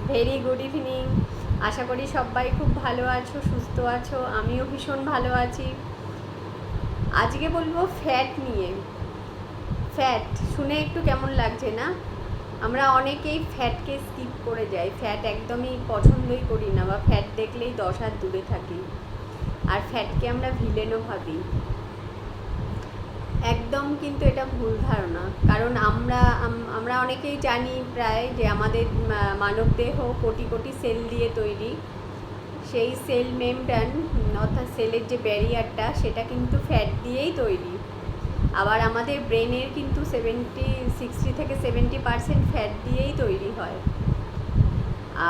Very good evening. আশা করি সবাই খুব ভালো আছো, সুস্থ আছো। আমিও ভীষণ ভালো আছি। আজকে বলবো ফ্যাট নিয়ে। ফ্যাট শুনে একটু কেমন লাগছে না? আমরা অনেকেই ফ্যাটকে স্কিপ করে যাই, ফ্যাট একদমই পছন্দই করি না, বা ফ্যাট দেখলেই 10 হাত দূরে থাকি। আর ফ্যাটকে আমরা ভিলেনও ভাবি। একদম কিন্তু এটা ভুল ধারণা। কারণ আমরা অনেকেই জানি প্রায় যে আমাদের মানবদেহ কোটি কোটি সেল দিয়ে তৈরি। সেই সেল মেমব্রেন অর্থাৎ সেলের যে ব্যারিয়ারটা, সেটা কিন্তু ফ্যাট দিয়েই তৈরি। আবার আমাদের ব্রেনের কিন্তু 60 থেকে 70% ফ্যাট দিয়েই তৈরি হয়।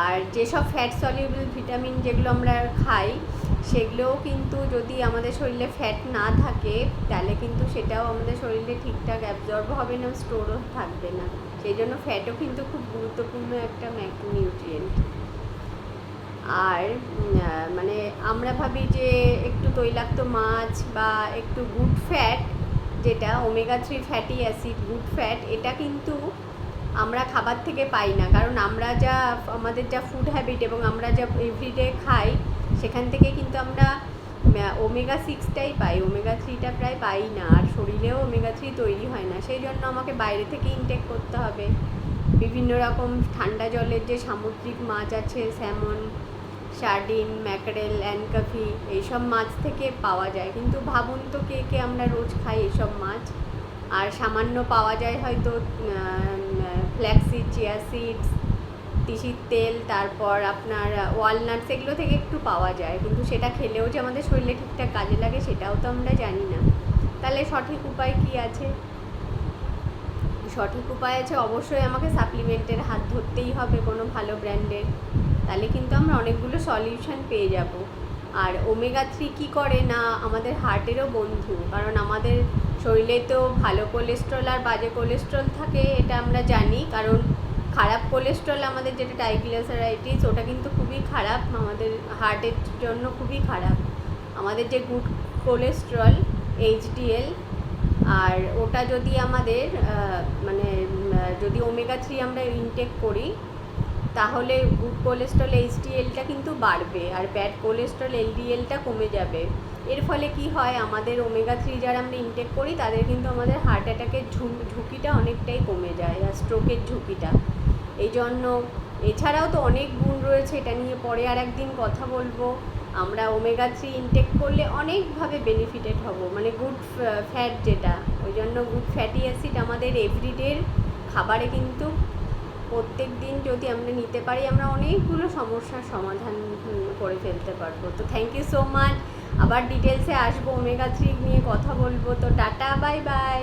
আর যেসব ফ্যাট সলিউবল ভিটামিন যেগুলো আমরা খাই, সেগুলোও কিন্তু যদি আমাদের শরীরে ফ্যাট না থাকে, তাহলে কিন্তু সেটাও আমাদের শরীরে ঠিকঠাক অ্যাবজর্ব হবে না, স্টোরও থাকবে না। সেই জন্য ফ্যাটও কিন্তু খুব গুরুত্বপূর্ণ একটা ম্যাক্রোনিউট্রিয়েন্ট। আর মানে আমরা ভাবি যে একটু তৈলাক্ত মাছ বা একটু গুড ফ্যাট, যেটা omega 3 fatty acid, good fat, এটা কিন্তু আমরা খাবার থেকে পাই না। কারণ আমাদের যা ফুড হ্যাবিট এবং আমরা যা এভরিডে খাই, সেখান থেকে কিন্তু আমরা ওমেগা 6টাই পাই, ওমেগা 3টা প্রায় পাই না। আর শরীরেও ওমেগা 3 তৈরি হয় না। সেই জন্য আমাকে বাইরে থেকে ইনটেক করতে হবে। বিভিন্ন রকম ঠান্ডা জলের যে সামুদ্রিক মাছ আছে, স্যামন, সার্ডিন, ম্যাকারেল, অ্যানকাফি, এইসব মাছ থেকে পাওয়া যায়। কিন্তু ভাবুন তো, কে কে আমরা রোজ খাই এইসব মাছ? আর সামান্য পাওয়া যায় হয়তো ফ্ল্যাক্সিড, চিয়া সিডস, তিসির তেল, তারপর আপনার ওয়ালনাটস, এগুলো থেকে একটু পাওয়া যায়। কিন্তু সেটা খেলেও যে আমাদের শরীরে ঠিকঠাক কাজে লাগে, সেটাও তো আমরা জানি না। তাহলে সঠিক উপায় কি আছে? সঠিক উপায় আছে, অবশ্যই আমাকে সাপ্লিমেন্টের হাত ধরতেই হবে, কোনো ভালো ব্র্যান্ডের। তাহলে কিন্তু আমরা অনেকগুলো সলিউশন পেয়ে যাব। আর ওমেগা 3 কী করে না, আমাদের হার্টেরও বন্ধু। কারণ আমাদের শরীরে তো ভালো কোলেস্ট্রল আর বাজে কোলেস্ট্রল থাকে, এটা আমরা জানি। কারণ খারাপ কোলেস্ট্রল আমাদের, যেটা ট্রাইগ্লিসারাইডস, ওটা কিন্তু খুবই খারাপ, আমাদের হার্টের জন্য খুবই খারাপ। আমাদের যে গুড কোলেস্ট্রল, এইচডিএল, আর ওটা যদি আমাদের যদি ওমেগা 3 আমরা ইনটেক করি, তাহলে গুড কোলেস্ট্রল এইচডিএলটা কিন্তু বাড়বে, আর ব্যাড কোলেস্ট্রল এলডিএলটা কমে যাবে। এর ফলে কি হয়, আমাদের ওমেগা 3 যারা আমরা ইনটেক করি, তাদের কিন্তু আমাদের হার্ট অ্যাটাকের ঝুঁকিটা অনেকটাই কমে যায়, আর স্ট্রোকের ঝুঁকিটা। এই জন্য এছাড়াও তো অনেক গুণ রয়েছে, এটা নিয়ে পরে আর একদিন কথা বলবো। আমরা ওমেগা 3 ইনটেক করলে অনেকভাবে বেনিফিটেড হব, মানে গুড ফ্যাট যেটা, ওই জন্য গুড ফ্যাটি অ্যাসিড আমাদের এভরিডের খাবারে কিন্তু প্রত্যেক দিন যদি আমরা নিতে পারি, আমরা অনেকগুলো সমস্যার সমাধান করে ফেলতে পারবো। তো থ্যাংক ইউ সো মাচ। আবার ডিটেলসে আসবো, ওমেগা 3 নিয়ে কথা বলবো। তো টাটা, বাই বাই।